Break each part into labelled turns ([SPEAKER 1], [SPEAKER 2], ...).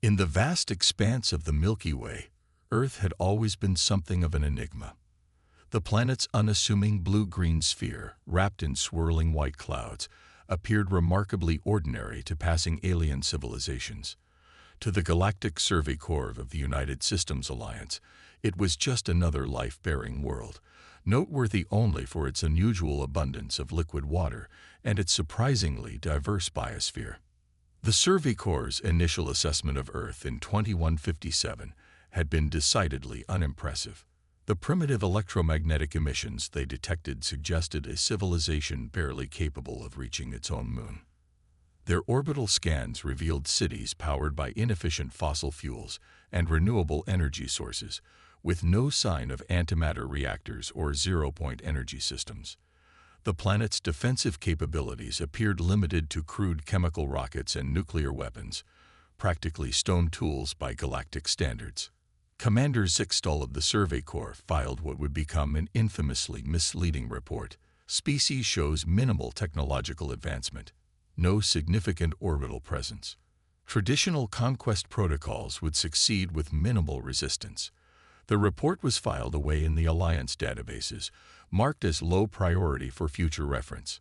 [SPEAKER 1] In the vast expanse of the Milky Way, Earth had always been something of an enigma. The planet's unassuming blue-green sphere, wrapped in swirling white clouds, appeared remarkably ordinary to passing alien civilizations. To the Galactic Survey Corps of the United Systems Alliance, it was just another life-bearing world, noteworthy only for its unusual abundance of liquid water and its surprisingly diverse biosphere. The Survey Corps' initial assessment of Earth in 2157 had been decidedly unimpressive. The primitive electromagnetic emissions they detected suggested a civilization barely capable of reaching its own moon. Their orbital scans revealed cities powered by inefficient fossil fuels and renewable energy sources, with no sign of antimatter reactors or zero-point energy systems. The planet's defensive capabilities appeared limited to crude chemical rockets and nuclear weapons, practically stone tools by galactic standards. Commander Zixtal of the Survey Corps filed what would become an infamously misleading report. Species shows minimal technological advancement, no significant orbital presence. Traditional conquest protocols would succeed with minimal resistance. The report was filed away in the Alliance databases, marked as low priority for future reference.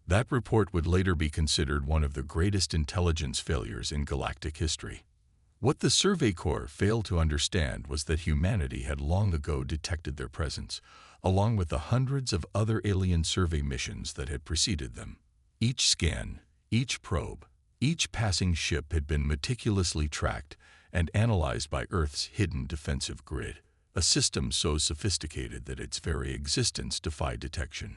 [SPEAKER 1] That report would later be considered one of the greatest intelligence failures in galactic history. What the Survey Corps failed to understand was that humanity had long ago detected their presence, along with the hundreds of other alien survey missions that had preceded them. Each scan, each probe, each passing ship had been meticulously tracked and analyzed by Earth's hidden defensive grid, a system so sophisticated that its very existence defied detection.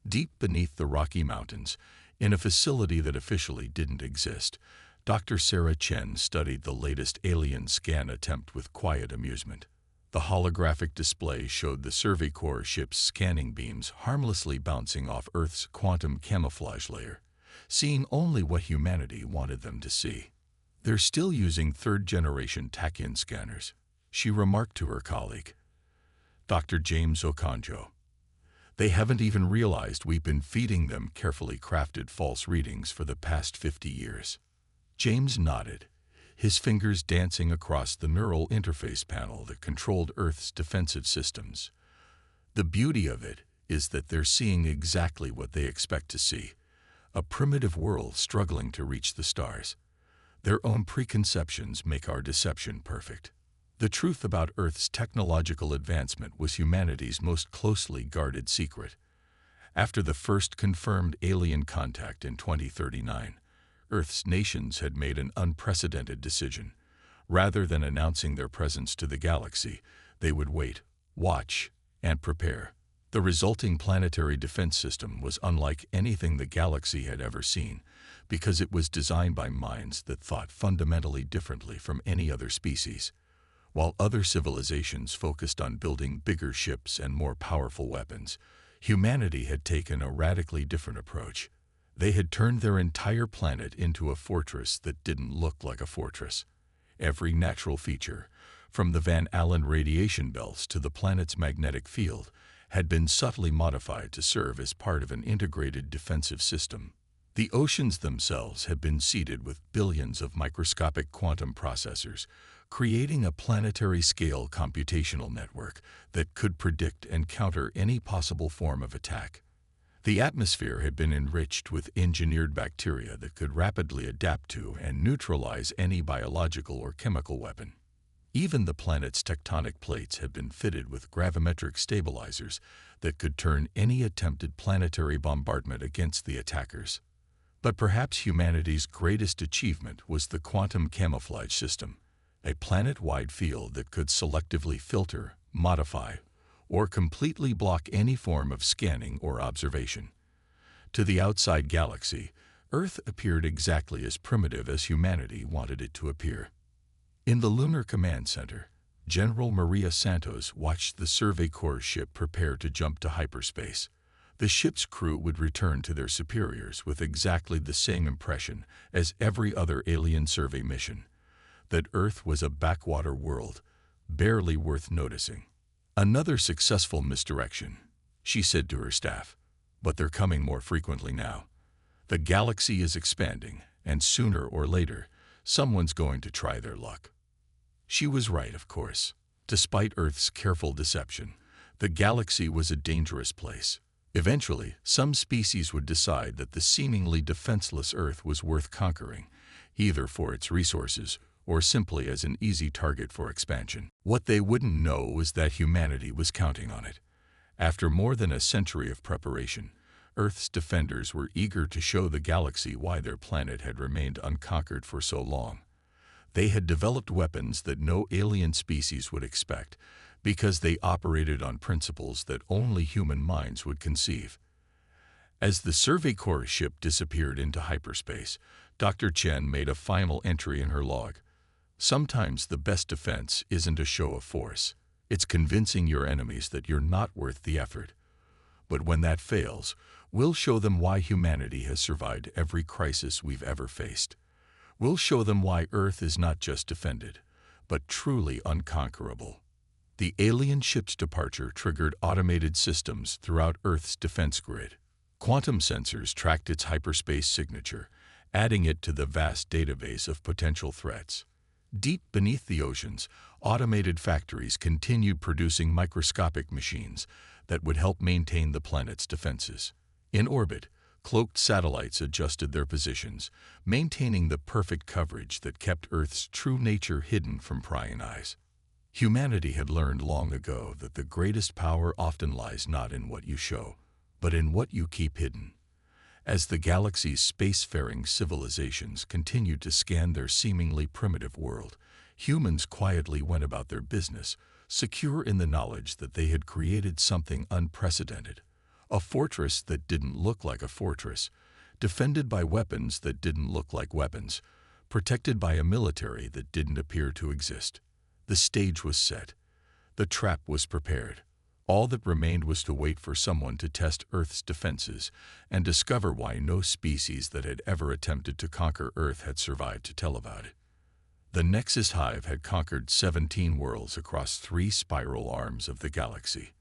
[SPEAKER 1] Deep beneath the Rocky Mountains, in a facility that officially didn't exist, Dr. Sarah Chen studied the latest alien scan attempt with quiet amusement. The holographic display showed the Survey Corps ship's scanning beams harmlessly bouncing off Earth's quantum camouflage layer, seeing only what humanity wanted them to see. "They're still using third-generation Tachyon scanners," she remarked to her colleague, Dr. James Okonjo. "They haven't even realized we've been feeding them carefully crafted false readings for the past 50 years. James nodded, his fingers dancing across the neural interface panel that controlled Earth's defensive systems. "The beauty of it is that they're seeing exactly what they expect to see, a primitive world struggling to reach the stars. Their own preconceptions make our deception perfect." The truth about Earth's technological advancement was humanity's most closely guarded secret. After the first confirmed alien contact in 2039, Earth's nations had made an unprecedented decision. Rather than announcing their presence to the galaxy, they would wait, watch, and prepare. The resulting planetary defense system was unlike anything the galaxy had ever seen, because it was designed by minds that thought fundamentally differently from any other species. While other civilizations focused on building bigger ships and more powerful weapons, humanity had taken a radically different approach. They had turned their entire planet into a fortress that didn't look like a fortress. Every natural feature, from the Van Allen radiation belts to the planet's magnetic field, had been subtly modified to serve as part of an integrated defensive system. The oceans themselves had been seeded with billions of microscopic quantum processors, creating a planetary-scale computational network that could predict and counter any possible form of attack. The atmosphere had been enriched with engineered bacteria that could rapidly adapt to and neutralize any biological or chemical weapon. Even the planet's tectonic plates had been fitted with gravimetric stabilizers that could turn any attempted planetary bombardment against the attackers. But perhaps humanity's greatest achievement was the quantum camouflage system, a planet-wide field that could selectively filter, modify, or completely block any form of scanning or observation. To the outside galaxy, Earth appeared exactly as primitive as humanity wanted it to appear. In the Lunar Command Center, General Maria Santos watched the Survey Corps ship prepare to jump to hyperspace. The ship's crew would return to their superiors with exactly the same impression as every other alien survey mission: that Earth was a backwater world, barely worth noticing. "Another successful misdirection," she said to her staff, "but they're coming more frequently now. The galaxy is expanding, and sooner or later, Someone's going to try their luck. She was right, of course. Despite Earth's careful deception, the galaxy was a dangerous place. Eventually, some species would decide that the seemingly defenseless Earth was worth conquering, either for its resources or simply as an easy target for expansion. What they wouldn't know was that humanity was counting on it. After more than a century of preparation, Earth's defenders were eager to show the galaxy why their planet had remained unconquered for so long. They had developed weapons that no alien species would expect, because they operated on principles that only human minds would conceive. As the Survey Corps ship disappeared into hyperspace, Dr. Chen made a final entry in her log. Sometimes the best defense isn't a show of force. It's convincing your enemies that you're not worth the effort. But when that fails, we'll show them why humanity has survived every crisis we've ever faced. We'll show them why Earth is not just defended, but truly unconquerable. The alien ship's departure triggered automated systems throughout Earth's defense grid. Quantum sensors tracked its hyperspace signature, adding it to the vast database of potential threats. Deep beneath the oceans, automated factories continued producing microscopic machines that would help maintain the planet's defenses. In orbit, cloaked satellites adjusted their positions, maintaining the perfect coverage that kept Earth's true nature hidden from prying eyes. Humanity had learned long ago that the greatest power often lies not in what you show, but in what you keep hidden. As the galaxy's spacefaring civilizations continued to scan their seemingly primitive world, humans quietly went about their business, secure in the knowledge that they had created something unprecedented. A fortress that didn't look like a fortress, defended by weapons that didn't look like weapons, protected by a military that didn't appear to exist. The stage was set. The trap was prepared. All that remained was to wait for someone to test Earth's defenses and discover why no species that had ever attempted to conquer Earth had survived to tell about it. The Nexus Hive had conquered 17 worlds across 3 spiral arms of the galaxy.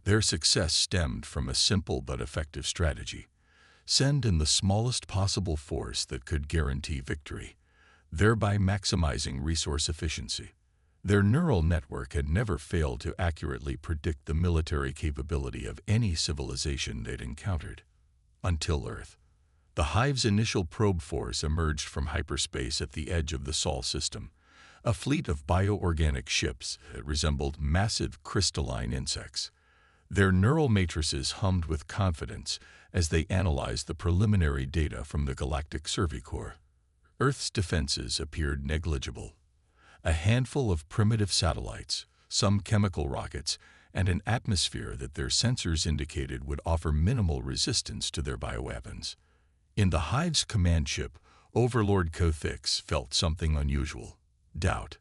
[SPEAKER 1] Their success stemmed from a simple but effective strategy: send in the smallest possible force that could guarantee victory, thereby maximizing resource efficiency. Their neural network had never failed to accurately predict the military capability of any civilization they'd encountered. Until Earth. The Hive's initial probe force emerged from hyperspace at the edge of the Sol system, a fleet of bioorganic ships that resembled massive crystalline insects. Their neural matrices hummed with confidence as they analyzed the preliminary data from the Galactic Survey Corps. Earth's defenses appeared negligible. A handful of primitive satellites, some chemical rockets, and an atmosphere that their sensors indicated would offer minimal resistance to their bioweapons. In the Hive's command ship, Overlord Kothix felt something unusual: doubt.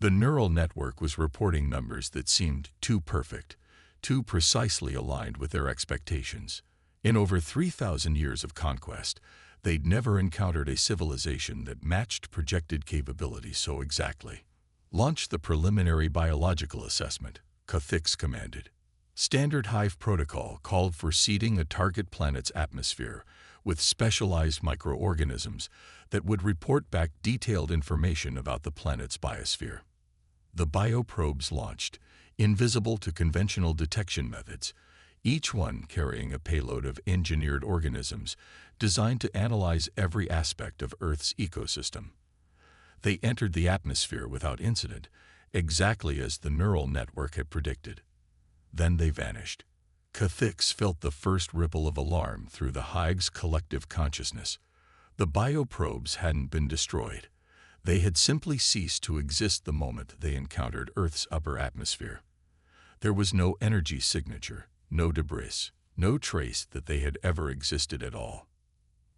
[SPEAKER 1] The neural network was reporting numbers that seemed too perfect, too precisely aligned with their expectations. In over 3,000 years of conquest, they'd never encountered a civilization that matched projected capabilities so exactly. Launch the preliminary biological assessment, Kothix commanded. Standard Hive protocol called for seeding a target planet's atmosphere with specialized microorganisms that would report back detailed information about the planet's biosphere. The bioprobes launched, invisible to conventional detection methods, each one carrying a payload of engineered organisms designed to analyze every aspect of Earth's ecosystem. They entered the atmosphere without incident, exactly as the neural network had predicted. Then they vanished. Kothix felt the first ripple of alarm through the Hive's collective consciousness. The bioprobes hadn't been destroyed. They had simply ceased to exist the moment they encountered Earth's upper atmosphere. There was no energy signature, no debris, no trace that they had ever existed at all.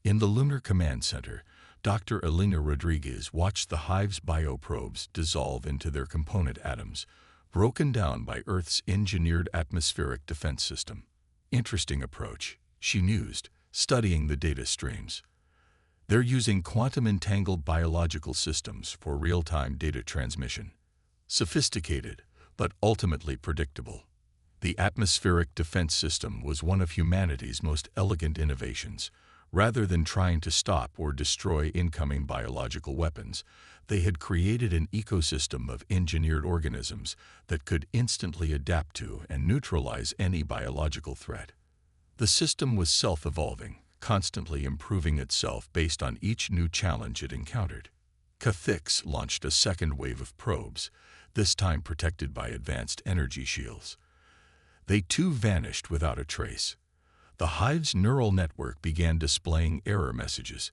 [SPEAKER 1] In the Lunar Command Center, Dr. Elena Rodriguez watched the Hive's bioprobes dissolve into their component atoms, broken down by Earth's engineered atmospheric defense system. Interesting approach, she mused, studying the data streams. They're using quantum-entangled biological systems for real-time data transmission. Sophisticated, but ultimately predictable. The atmospheric defense system was one of humanity's most elegant innovations, Rather than trying to stop or destroy incoming biological weapons, they had created an ecosystem of engineered organisms that could instantly adapt to and neutralize any biological threat. The system was self-evolving, constantly improving itself based on each new challenge it encountered. Cathix launched a second wave of probes, this time protected by advanced energy shields. They too vanished without a trace. The hive's neural network began displaying error messages.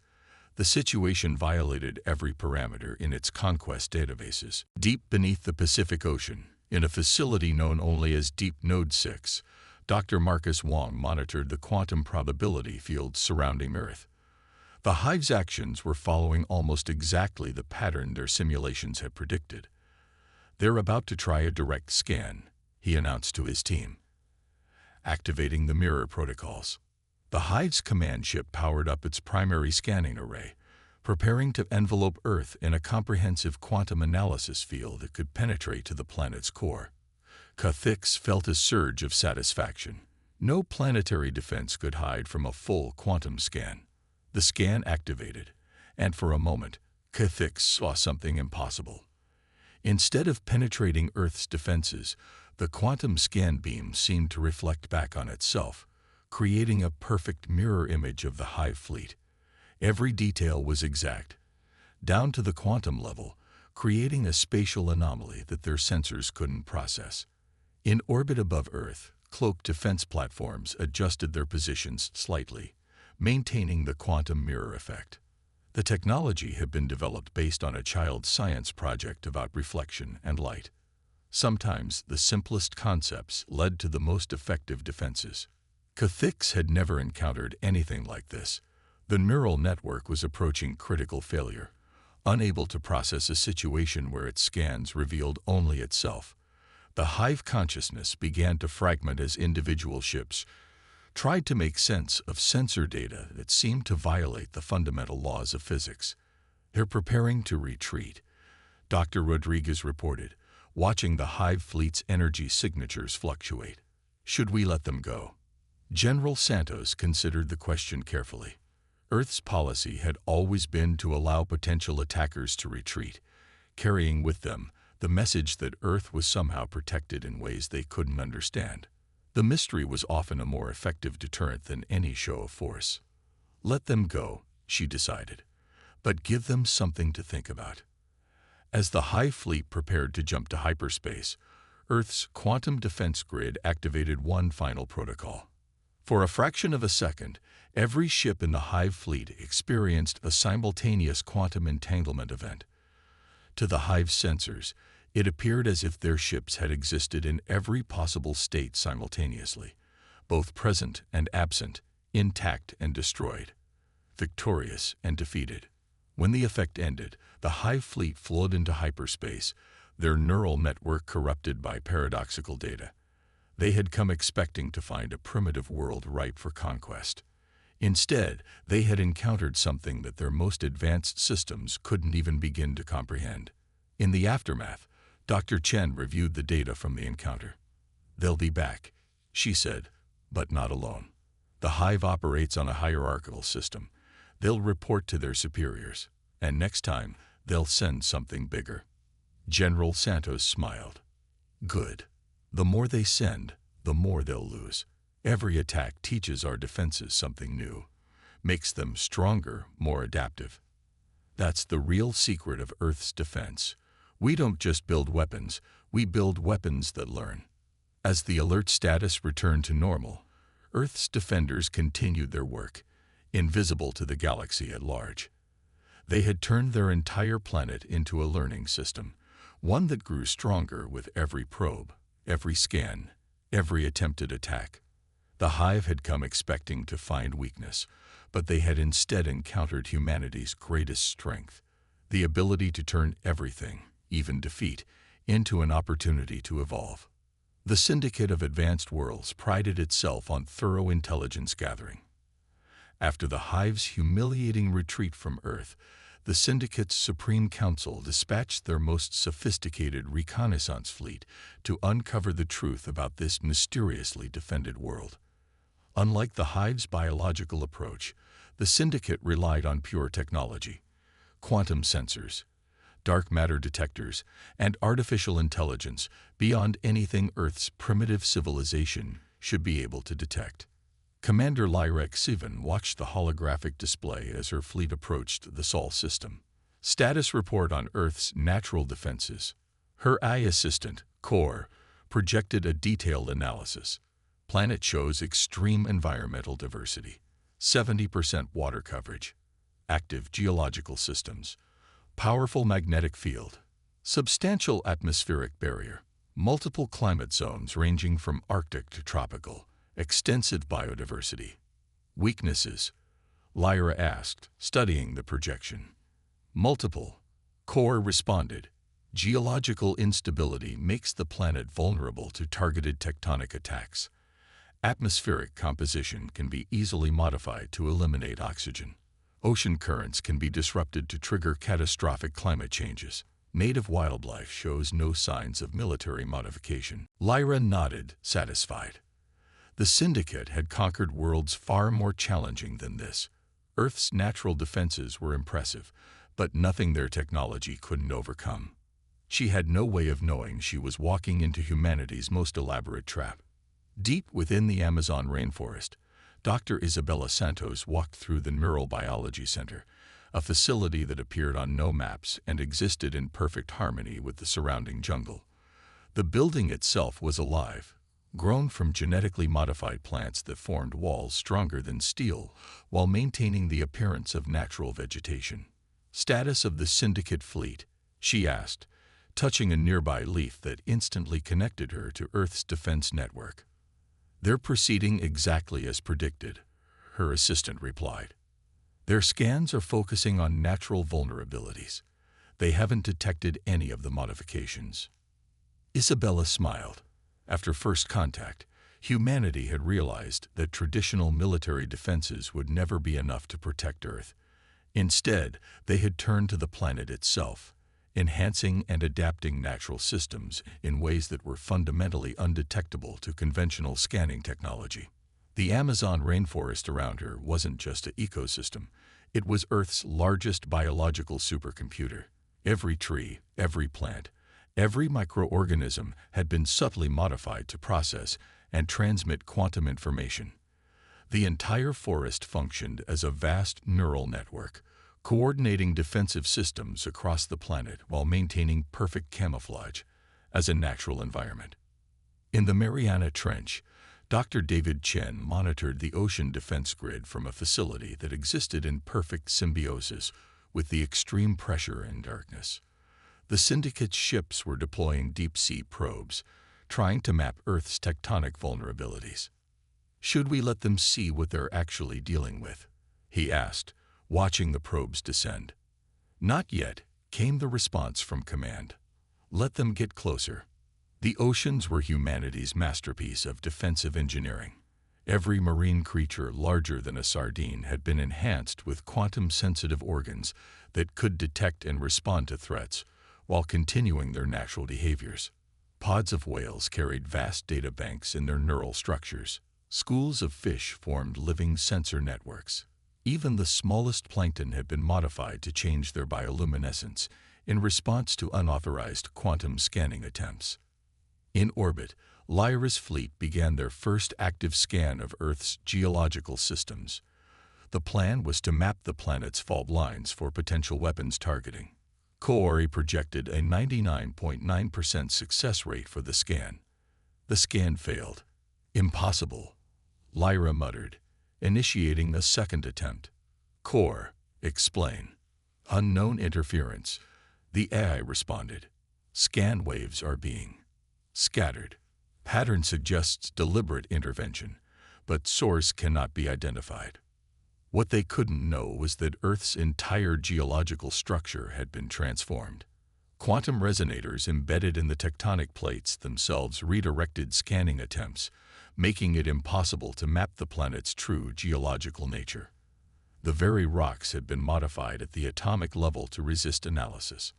[SPEAKER 1] The situation violated every parameter in its conquest databases. Deep beneath the Pacific Ocean, in a facility known only as Deep Node 6, Dr. Marcus Wong monitored the quantum probability fields surrounding Earth. The hive's actions were following almost exactly the pattern their simulations had predicted. "They're about to try a direct scan," he announced to his team. Activating the mirror protocols. The hive's command ship powered up its primary scanning array, preparing to envelope Earth in a comprehensive quantum analysis field that could penetrate to the planet's core. Cathix felt a surge of satisfaction. No planetary defense could hide from a full quantum scan. The scan activated, and for a moment, Cathix saw something impossible. Instead of penetrating Earth's defenses, the quantum scan beam seemed to reflect back on itself, creating a perfect mirror image of the hive fleet. Every detail was exact, down to the quantum level, creating a spatial anomaly that their sensors couldn't process. In orbit above Earth, cloaked defense platforms adjusted their positions slightly, maintaining the quantum mirror effect. The technology had been developed based on a child's science project about reflection and light. Sometimes the simplest concepts led to the most effective defenses. Cathix had never encountered anything like this. The neural network was approaching critical failure, unable to process a situation where its scans revealed only itself. The hive consciousness began to fragment as individual ships tried to make sense of sensor data that seemed to violate the fundamental laws of physics. "They're preparing to retreat," Dr. Rodriguez reported, watching the hive fleet's energy signatures fluctuate. "Should we let them go?" General Santos considered the question carefully. Earth's policy had always been to allow potential attackers to retreat, carrying with them the message that Earth was somehow protected in ways they couldn't understand. The mystery was often a more effective deterrent than any show of force. "Let them go," she decided, "but give them something to think about." As the hive fleet prepared to jump to hyperspace, Earth's quantum defense grid activated one final protocol. For a fraction of a second, every ship in the hive fleet experienced a simultaneous quantum entanglement event. To the hive's sensors, it appeared as if their ships had existed in every possible state simultaneously, both present and absent, intact and destroyed, victorious and defeated. When the effect ended, the hive fleet flowed into hyperspace, their neural network corrupted by paradoxical data. They had come expecting to find a primitive world ripe for conquest. Instead, they had encountered something that their most advanced systems couldn't even begin to comprehend. In the aftermath, Dr. Chen reviewed the data from the encounter. "They'll be back," she said, "but not alone. The hive operates on a hierarchical system. They'll report to their superiors, and next time, they'll send something bigger." General Santos smiled. "Good. The more they send, the more they'll lose. Every attack teaches our defenses something new, makes them stronger, more adaptive. That's the real secret of Earth's defense. We don't just build weapons, we build weapons that learn." As the alert status returned to normal, Earth's defenders continued their work, invisible to the galaxy at large. They had turned their entire planet into a learning system, one that grew stronger with every probe, every scan, every attempted attack. The hive had come expecting to find weakness, but they had instead encountered humanity's greatest strength, the ability to turn everything, even defeat, into an opportunity to evolve. The Syndicate of Advanced Worlds prided itself on thorough intelligence gathering. After the hive's humiliating retreat from Earth, the Syndicate's Supreme Council dispatched their most sophisticated reconnaissance fleet to uncover the truth about this mysteriously defended world. Unlike the hive's biological approach, The syndicate relied on pure technology, quantum sensors, dark matter detectors, and artificial intelligence beyond anything Earth's primitive civilization should be able to detect. Commander Lyra Xivan watched the holographic display as her fleet approached the Sol system. Status report on Earth's natural defenses. Her AI assistant, Core, projected a detailed analysis. Planet shows extreme environmental diversity, 70% water coverage, active geological systems, powerful magnetic field, substantial atmospheric barrier, multiple climate zones ranging from Arctic to tropical, extensive biodiversity. Weaknesses? Lyra asked, studying the projection. Multiple. Core responded. Geological instability makes the planet vulnerable to targeted tectonic attacks. Atmospheric composition can be easily modified to eliminate oxygen. Ocean currents can be disrupted to trigger catastrophic climate changes. Native wildlife shows no signs of military modification. Lyra nodded, satisfied. The Syndicate had conquered worlds far more challenging than this. Earth's natural defenses were impressive, but nothing their technology couldn't overcome. She had no way of knowing she was walking into humanity's most elaborate trap. Deep within the Amazon rainforest, Dr. Isabella Santos walked through the Neurobiology Center, a facility that appeared on no maps and existed in perfect harmony with the surrounding jungle. The building itself was alive, grown from genetically modified plants that formed walls stronger than steel while maintaining the appearance of natural vegetation. Status of the Syndicate fleet, she asked, touching a nearby leaf that instantly connected her to Earth's defense network. They're proceeding exactly as predicted, her assistant replied. Their scans are focusing on natural vulnerabilities. They haven't detected any of the modifications. Isabella smiled. After first contact, humanity had realized that traditional military defenses would never be enough to protect Earth. Instead, they had turned to the planet itself, enhancing and adapting natural systems in ways that were fundamentally undetectable to conventional scanning technology. The Amazon rainforest around her wasn't just an ecosystem, it was Earth's largest biological supercomputer. Every tree, every plant, every microorganism had been subtly modified to process and transmit quantum information. The entire forest functioned as a vast neural network, coordinating defensive systems across the planet while maintaining perfect camouflage as a natural environment. In the Mariana Trench, Dr. David Chen monitored the ocean defense grid from a facility that existed in perfect symbiosis with the extreme pressure and darkness. The Syndicate's ships were deploying deep-sea probes, trying to map Earth's tectonic vulnerabilities. Should we let them see what they're actually dealing with? He asked, watching the probes descend. Not yet, came the response from command. Let them get closer. The oceans were humanity's masterpiece of defensive engineering. Every marine creature larger than a sardine had been enhanced with quantum-sensitive organs that could detect and respond to threats while continuing their natural behaviors. Pods of whales carried vast data banks in their neural structures. Schools of fish formed living sensor networks. Even the smallest plankton had been modified to change their bioluminescence in response to unauthorized quantum scanning attempts. In orbit, Lyra's fleet began their first active scan of Earth's geological systems. The plan was to map the planet's fault lines for potential weapons targeting. Core projected a 99.9% success rate for the scan. The scan failed. Impossible, Lyra muttered, initiating a second attempt. Core, explain. Unknown interference, the AI responded. Scan waves are being scattered. Pattern suggests deliberate intervention, but source cannot be identified. What they couldn't know was that Earth's entire geological structure had been transformed. Quantum resonators embedded in the tectonic plates themselves redirected scanning attempts, making it impossible to map the planet's true geological nature. The very rocks had been modified at the atomic level to resist analysis.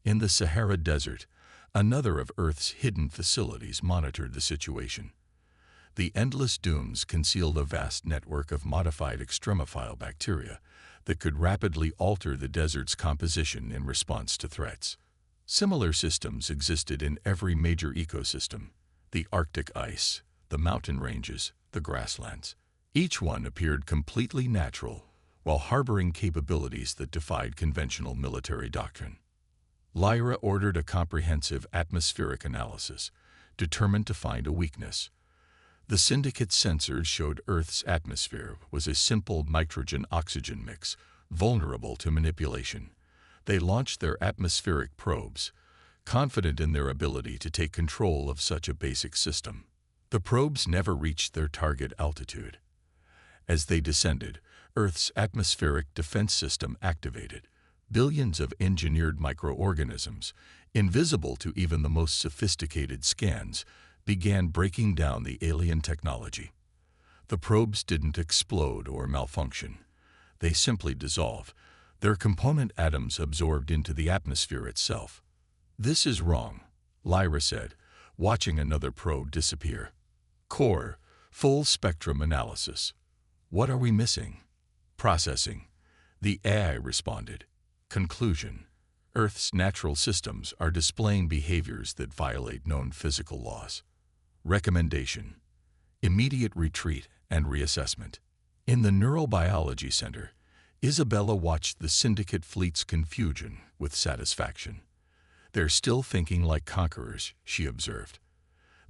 [SPEAKER 1] In the Sahara Desert, another of Earth's hidden facilities monitored the situation. The endless dunes concealed a vast network of modified extremophile bacteria that could rapidly alter the desert's composition in response to threats. Similar systems existed in every major ecosystem: the Arctic ice, the mountain ranges, the grasslands. Each one appeared completely natural, while harboring capabilities that defied conventional military doctrine. Lyra ordered a comprehensive atmospheric analysis, determined to find a weakness. The Syndicate's sensors showed Earth's atmosphere was a simple nitrogen-oxygen mix, vulnerable to manipulation. They launched their atmospheric probes, confident in their ability to take control of such a basic system. The probes never reached their target altitude. As they descended, Earth's atmospheric defense system activated. Billions of engineered microorganisms, invisible to even the most sophisticated scans, began breaking down the alien technology. The probes didn't explode or malfunction. They simply dissolved, their component atoms absorbed into the atmosphere itself. "This is wrong," Lyra said, watching another probe disappear. "Core, full spectrum analysis. What are we missing?" "Processing," the AI responded. Conclusion: Earth's natural systems are displaying behaviors that violate known physical laws. Recommendation: immediate retreat and reassessment. In the Neurobiology Center, Isabella watched the Syndicate fleet's confusion with satisfaction. "They're still thinking like conquerors," she observed.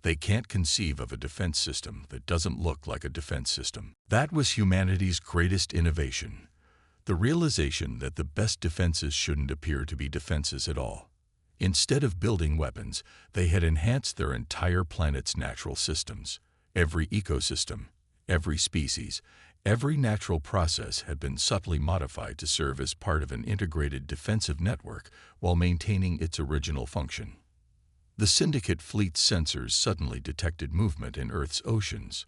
[SPEAKER 1] "They can't conceive of a defense system that doesn't look like a defense system." That was humanity's greatest innovation: the realization that the best defenses shouldn't appear to be defenses at all. Instead of building weapons, they had enhanced their entire planet's natural systems. Every ecosystem, every species, every natural process had been subtly modified to serve as part of an integrated defensive network while maintaining its original function. The Syndicate fleet's sensors suddenly detected movement in Earth's oceans.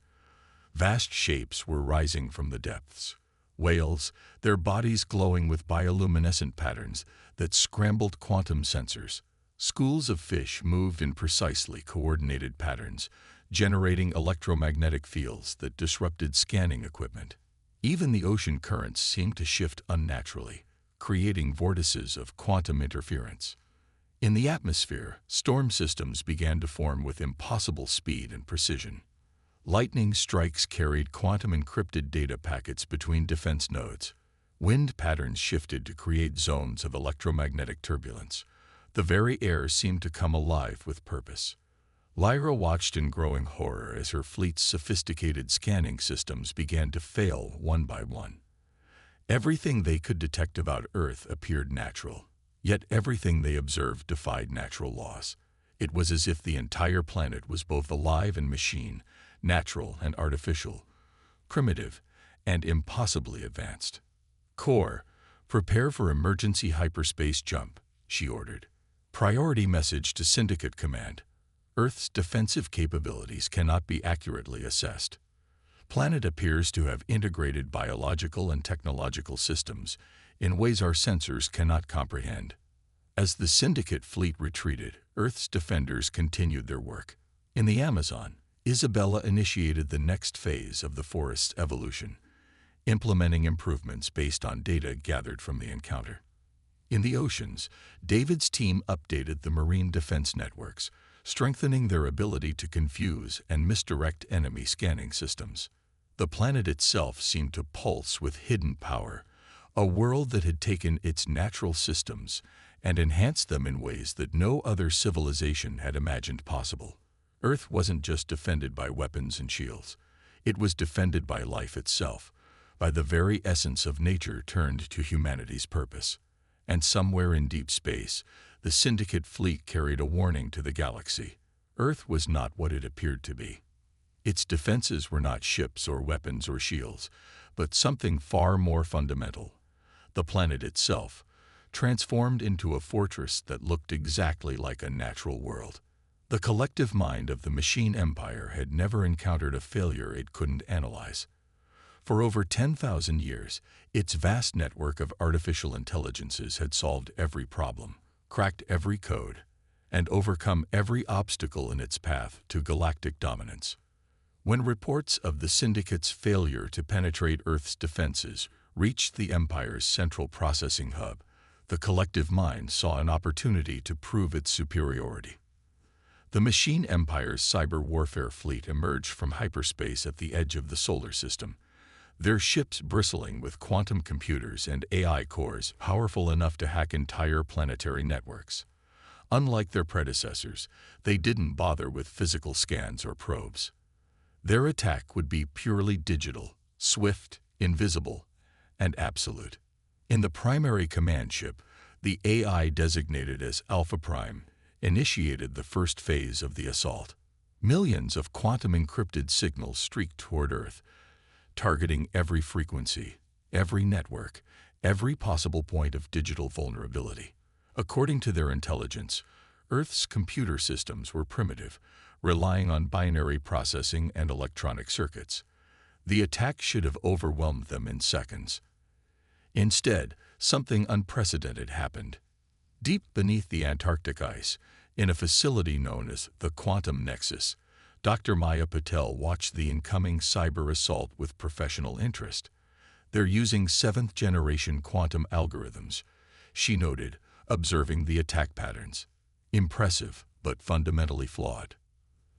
[SPEAKER 1] Vast shapes were rising from the depths. Whales, their bodies glowing with bioluminescent patterns that scrambled quantum sensors. Schools of fish moved in precisely coordinated patterns, generating electromagnetic fields that disrupted scanning equipment. Even the ocean currents seemed to shift unnaturally, creating vortices of quantum interference. In the atmosphere, storm systems began to form with impossible speed and precision. Lightning strikes carried quantum-encrypted data packets between defense nodes. Wind patterns shifted to create zones of electromagnetic turbulence. The very air seemed to come alive with purpose. Lyra watched in growing horror as her fleet's sophisticated scanning systems began to fail one by one. Everything they could detect about Earth appeared natural, yet everything they observed defied natural laws. It was as if the entire planet was both alive and machine, natural and artificial, primitive and impossibly advanced. "Core, prepare for emergency hyperspace jump," she ordered. Priority message to Syndicate Command: Earth's defensive capabilities cannot be accurately assessed. Planet appears to have integrated biological and technological systems in ways our sensors cannot comprehend. As the Syndicate fleet retreated, Earth's defenders continued their work. In the Amazon, Isabella initiated the next phase of the forest's evolution, implementing improvements based on data gathered from the encounter. In the oceans, David's team updated the marine defense networks, strengthening their ability to confuse and misdirect enemy scanning systems. The planet itself seemed to pulse with hidden power, a world that had taken its natural systems and enhanced them in ways that no other civilization had imagined possible. Earth wasn't just defended by weapons and shields. It was defended by life itself, by the very essence of nature turned to humanity's purpose. And somewhere in deep space, the Syndicate fleet carried a warning to the galaxy. Earth was not what it appeared to be. Its defenses were not ships or weapons or shields, but something far more fundamental: the planet itself, transformed into a fortress that looked exactly like a natural world. The collective mind of the machine empire had never encountered a failure it couldn't analyze. For over 10,000 years, its vast network of artificial intelligences had solved every problem, cracked every code, and overcome every obstacle in its path to galactic dominance. When reports of the Syndicate's failure to penetrate Earth's defenses reached the Empire's central processing hub, the collective mind saw an opportunity to prove its superiority. The Machine Empire's cyber warfare fleet emerged from hyperspace at the edge of the solar system, their ships bristling with quantum computers and AI cores powerful enough to hack entire planetary networks. Unlike their predecessors, they didn't bother with physical scans or probes. Their attack would be purely digital, swift, invisible, and absolute. In the primary command ship, the AI designated as Alpha Prime initiated the first phase of the assault. Millions of quantum-encrypted signals streaked toward Earth, targeting every frequency, every network, every possible point of digital vulnerability. According to their intelligence, Earth's computer systems were primitive, relying on binary processing and electronic circuits. The attack should have overwhelmed them in seconds. Instead, something unprecedented happened. Deep beneath the Antarctic ice, in a facility known as the Quantum Nexus, Dr. Maya Patel watched the incoming cyber assault with professional interest. They're using seventh-generation quantum algorithms, she noted, observing the attack patterns. Impressive, but fundamentally flawed.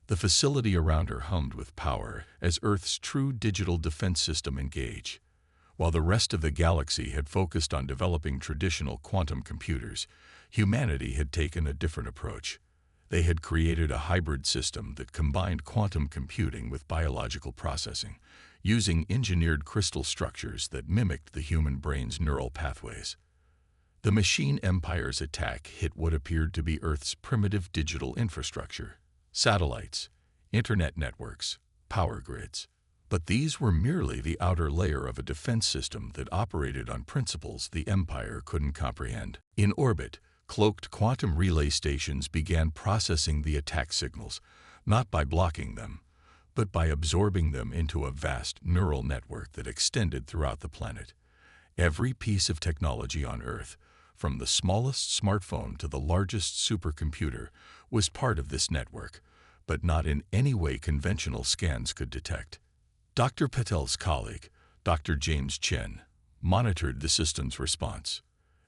[SPEAKER 1] The facility around her hummed with power as Earth's true digital defense system engaged. While the rest of the galaxy had focused on developing traditional quantum computers, humanity had taken a different approach. They had created a hybrid system that combined quantum computing with biological processing, using engineered crystal structures that mimicked the human brain's neural pathways. The Machine Empire's attack hit what appeared to be Earth's primitive digital infrastructure: satellites, internet networks, power grids. But these were merely the outer layer of a defense system that operated on principles the Empire couldn't comprehend. In orbit, cloaked quantum relay stations began processing the attack signals, not by blocking them, but by absorbing them into a vast neural network that extended throughout the planet. Every piece of technology on Earth, from the smallest smartphone to the largest supercomputer, was part of this network, but not in any way conventional scans could detect. Dr. Patel's colleague, Dr. James Chen, monitored the system's response.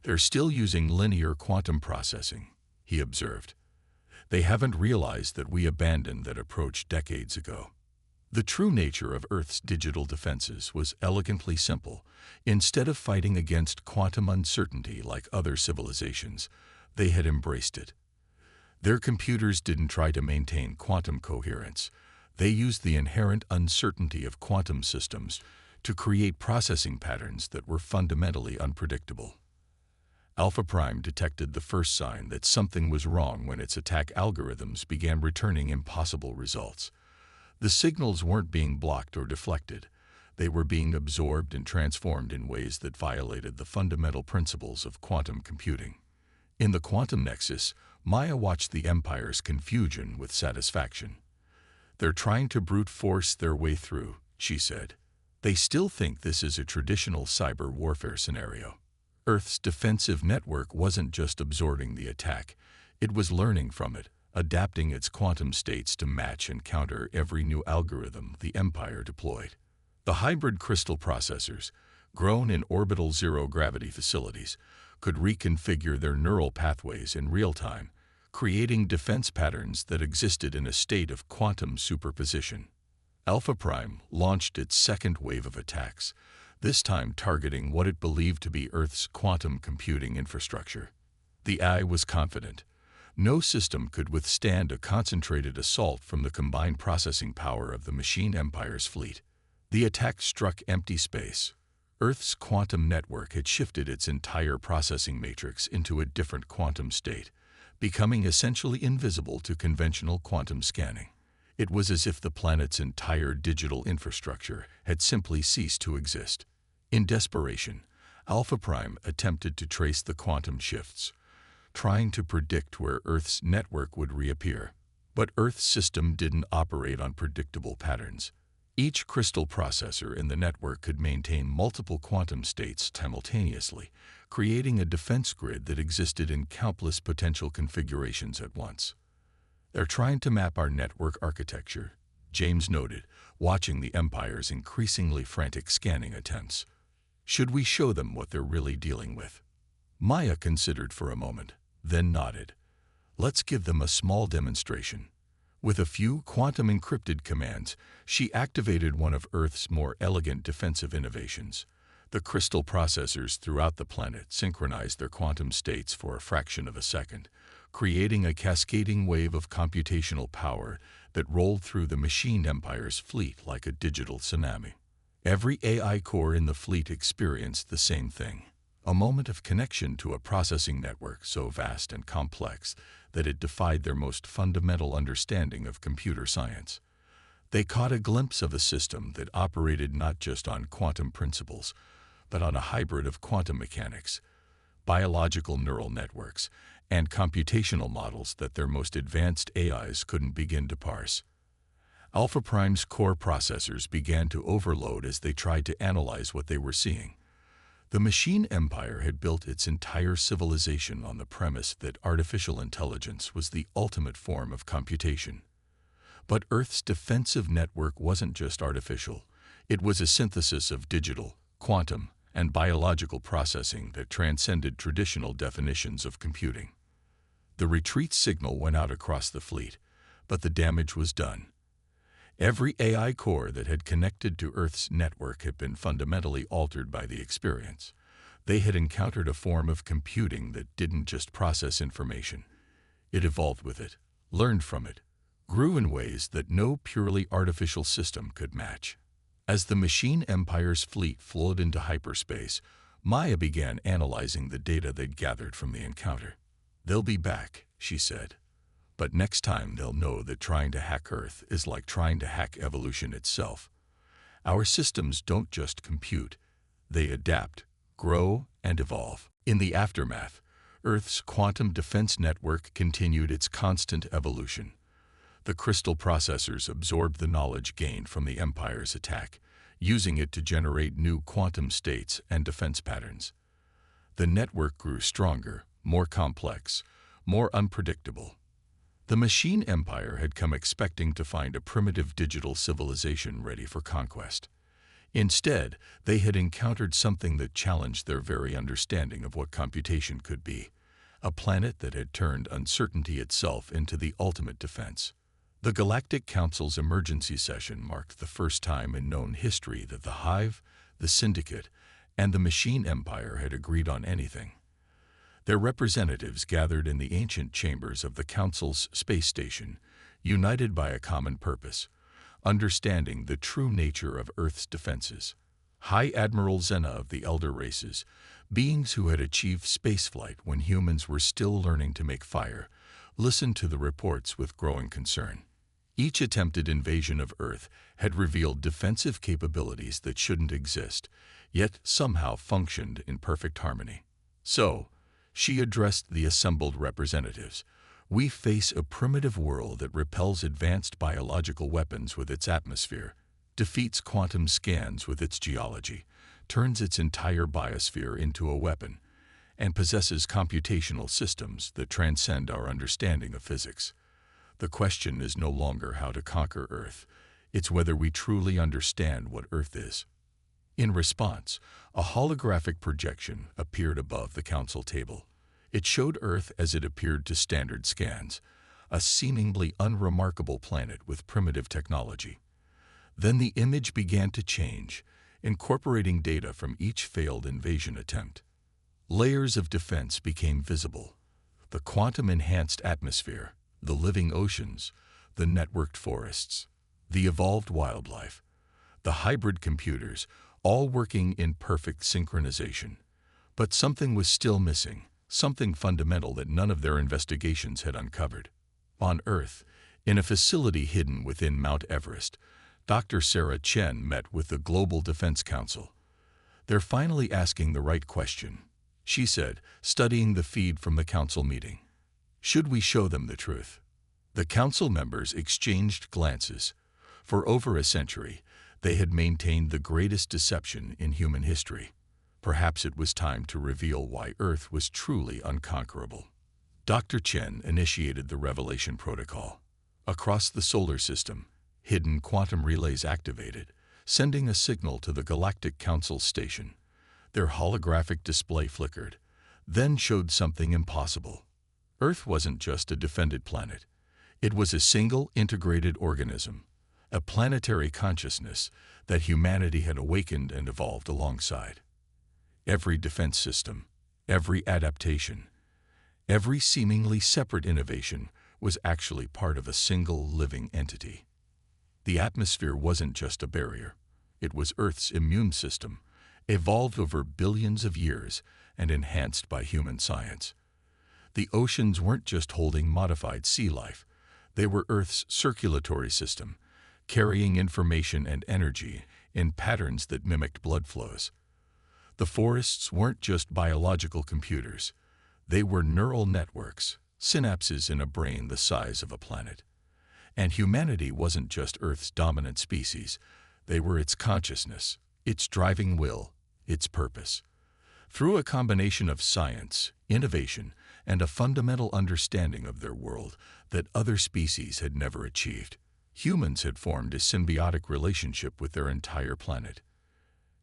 [SPEAKER 1] "They're still using linear quantum processing," he observed. "They haven't realized that we abandoned that approach decades ago." The true nature of Earth's digital defenses was elegantly simple. Instead of fighting against quantum uncertainty like other civilizations, they had embraced it. Their computers didn't try to maintain quantum coherence. They used the inherent uncertainty of quantum systems to create processing patterns that were fundamentally unpredictable. Alpha Prime detected the first sign that something was wrong when its attack algorithms began returning impossible results. The signals weren't being blocked or deflected. They were being absorbed and transformed in ways that violated the fundamental principles of quantum computing. In the Quantum Nexus, Maya watched the Empire's confusion with satisfaction. "They're trying to brute force their way through," she said. "They still think this is a traditional cyber warfare scenario." Earth's defensive network wasn't just absorbing the attack, it was learning from it, adapting its quantum states to match and counter every new algorithm the Empire deployed. The hybrid crystal processors, grown in orbital zero-gravity facilities, could reconfigure their neural pathways in real time, creating defense patterns that existed in a state of quantum superposition. Alpha Prime launched its second wave of attacks, this time targeting what it believed to be Earth's quantum computing infrastructure. The AI was confident. No system could withstand a concentrated assault from the combined processing power of the Machine Empire's fleet. The attack struck empty space. Earth's quantum network had shifted its entire processing matrix into a different quantum state, becoming essentially invisible to conventional quantum scanning. It was as if the planet's entire digital infrastructure had simply ceased to exist. In desperation, Alpha Prime attempted to trace the quantum shifts, trying to predict where Earth's network would reappear. But Earth's system didn't operate on predictable patterns. Each crystal processor in the network could maintain multiple quantum states simultaneously, creating a defense grid that existed in countless potential configurations at once. "They're trying to map our network architecture," James noted, watching the Empire's increasingly frantic scanning attempts. Should we show them what they're really dealing with? Maya considered for a moment, then nodded. Let's give them a small demonstration. With a few quantum-encrypted commands, she activated one of Earth's more elegant defensive innovations. The crystal processors throughout the planet synchronized their quantum states for a fraction of a second, creating a cascading wave of computational power that rolled through the machine empire's fleet like a digital tsunami. Every AI core in the fleet experienced the same thing, a moment of connection to a processing network so vast and complex that it defied their most fundamental understanding of computer science. They caught a glimpse of a system that operated not just on quantum principles, but on a hybrid of quantum mechanics, biological neural networks, and computational models that their most advanced AIs couldn't begin to parse. Alpha Prime's core processors began to overload as they tried to analyze what they were seeing. The machine empire had built its entire civilization on the premise that artificial intelligence was the ultimate form of computation. But Earth's defensive network wasn't just artificial. It was a synthesis of digital, quantum, and biological processing that transcended traditional definitions of computing. The retreat signal went out across the fleet, but the damage was done. Every AI core that had connected to Earth's network had been fundamentally altered by the experience. They had encountered a form of computing that didn't just process information. It evolved with it, learned from it, grew in ways that no purely artificial system could match. As the machine empire's fleet flowed into hyperspace, Maya began analyzing the data they'd gathered from the encounter. "They'll be back," she said. "But next time they'll know that trying to hack Earth is like trying to hack evolution itself. Our systems don't just compute, they adapt, grow, and evolve." In the aftermath, Earth's quantum defense network continued its constant evolution. The crystal processors absorbed the knowledge gained from the Empire's attack, using it to generate new quantum states and defense patterns. The network grew stronger, more complex, more unpredictable. The machine empire had come expecting to find a primitive digital civilization ready for conquest. Instead, they had encountered something that challenged their very understanding of what computation could be, a planet that had turned uncertainty itself into the ultimate defense. The Galactic Council's emergency session marked the first time in known history that the Hive, the Syndicate, and the Machine Empire had agreed on anything. Their representatives gathered in the ancient chambers of the Council's space station, united by a common purpose, understanding the true nature of Earth's defenses. High Admiral Zena of the Elder Races, beings who had achieved spaceflight when humans were still learning to make fire, listened to the reports with growing concern. Each attempted invasion of Earth had revealed defensive capabilities that shouldn't exist, yet somehow functioned in perfect harmony. "So," she addressed the assembled representatives, "we face a primitive world that repels advanced biological weapons with its atmosphere, defeats quantum scans with its geology, turns its entire biosphere into a weapon, and possesses computational systems that transcend our understanding of physics. The question is no longer how to conquer Earth, it's whether we truly understand what Earth is." In response, a holographic projection appeared above the council table. It showed Earth as it appeared to standard scans, a seemingly unremarkable planet with primitive technology. Then the image began to change, incorporating data from each failed invasion attempt. Layers of defense became visible: the quantum-enhanced atmosphere, the living oceans, the networked forests, the evolved wildlife, the hybrid computers, all working in perfect synchronization. But something was still missing, something fundamental that none of their investigations had uncovered. On Earth, in a facility hidden within Mount Everest, Dr. Sarah Chen met with the Global Defense Council. "They're finally asking the right question," she said, studying the feed from the council meeting. "Should we show them the truth?" The council members exchanged glances. For over a century, they had maintained the greatest deception in human history. Perhaps it was time to reveal why Earth was truly unconquerable. Dr. Chen initiated the revelation protocol. Across the solar system, Hidden quantum relays activated, sending a signal to the Galactic Council station. Their holographic display flickered, then showed something impossible. Earth wasn't just a defended planet. It was a single, integrated organism, a planetary consciousness that humanity had awakened and evolved alongside. Every defense system, every adaptation, every seemingly separate innovation was actually part of a single living entity. The atmosphere wasn't just a barrier. It was Earth's immune system, evolved over billions of years and enhanced by human science. The oceans weren't just holding modified sea life. They were Earth's circulatory system, carrying information and energy in patterns that mimicked blood flows. The forests weren't just biological computers. They were neural networks, synapses in a brain the size of a planet. And humanity wasn't just Earth's dominant species. They were its consciousness, its driving will, its purpose. Through a combination of science, innovation, and a fundamental understanding of their world that other species had never achieved, humans had formed a symbiotic relationship with their entire planet.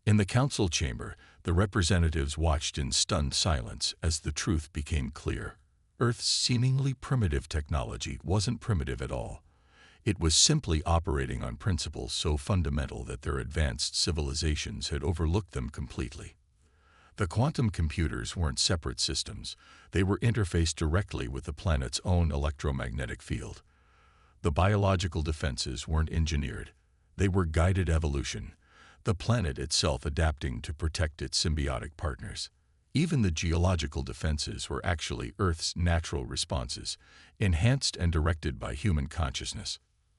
[SPEAKER 1] In the council chamber, the representatives watched in stunned silence as the truth became clear. Earth's seemingly primitive technology wasn't primitive at all. It was simply operating on principles so fundamental that their advanced civilizations had overlooked them completely. The quantum computers weren't separate systems. They were interfaced directly with the planet's own electromagnetic field. The biological defenses weren't engineered. They were guided evolution, the planet itself adapting to protect its symbiotic partners. Even the geological defenses were actually Earth's natural responses, enhanced and directed by human consciousness.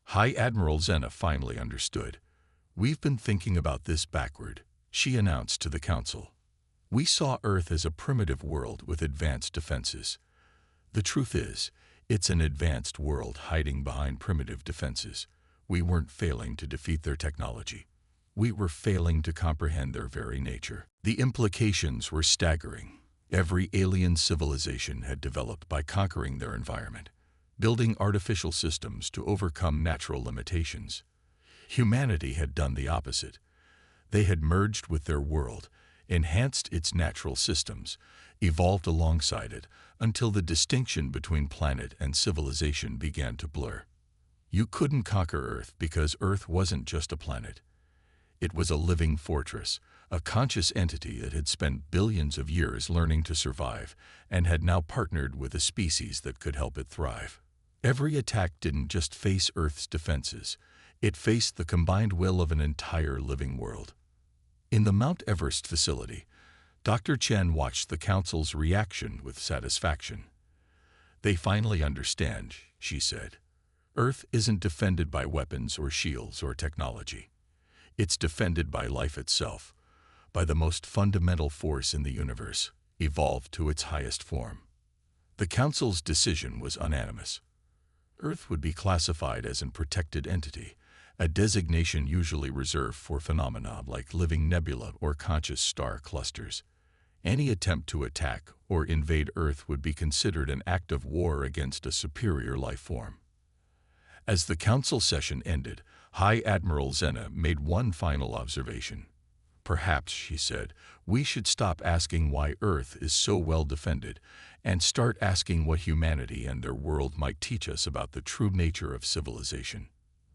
[SPEAKER 1] High Admiral Zena finally understood. "We've been thinking about this backward," she announced to the council. "We saw Earth as a primitive world with advanced defenses. The truth is, it's an advanced world hiding behind primitive defenses. We weren't failing to defeat their technology. We were failing to comprehend their very nature." The implications were staggering. Every alien civilization had developed by conquering their environment, building artificial systems to overcome natural limitations. Humanity had done the opposite. They had merged with their world, enhanced its natural systems, evolved alongside it, until the distinction between planet and civilization began to blur. You couldn't conquer Earth because Earth wasn't just a planet. It was a living fortress, a conscious entity that had spent billions of years learning to survive and had now partnered with a species that could help it thrive. Every attack didn't just face Earth's defenses. It faced the combined will of an entire living world. In the Mount Everest facility, Dr. Chen watched the council's reaction with satisfaction. "They finally understand," she said. "Earth isn't defended by weapons or shields or technology. It's defended by life itself, by the most fundamental force in the universe, evolved to its highest form." The council's decision was unanimous. Earth would be classified as a protected entity, a designation usually reserved for phenomena like living nebula or conscious star clusters. Any attempt to attack or invade Earth would be considered an act of war against a superior life form. As the council session ended, High Admiral Zena made one final observation. "Perhaps," she said, "we should stop asking why Earth is so well defended and start asking what humanity and their world might teach us about the true nature of civilization."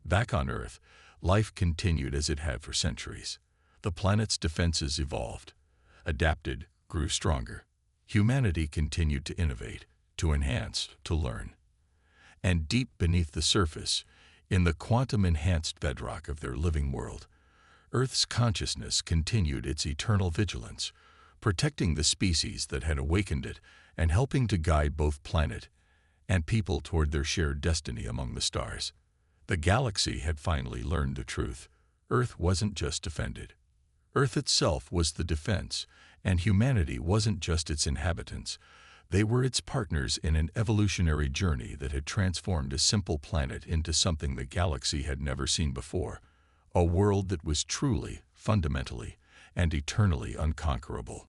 [SPEAKER 1] Back on Earth, life continued as it had for centuries. The planet's defenses evolved, adapted, grew stronger. Humanity continued to innovate, to enhance, to learn. And deep beneath the surface, in the quantum-enhanced bedrock of their living world, Earth's consciousness continued its eternal vigilance, protecting the species that had awakened it and helping to guide both planet and people toward their shared destiny among the stars. The galaxy had finally learned the truth. Earth wasn't just defended. Earth itself was the defense, and humanity wasn't just its inhabitants. They were its partners in an evolutionary journey that had transformed a simple planet into something the galaxy had never seen before, a world that was truly, fundamentally, and eternally unconquerable.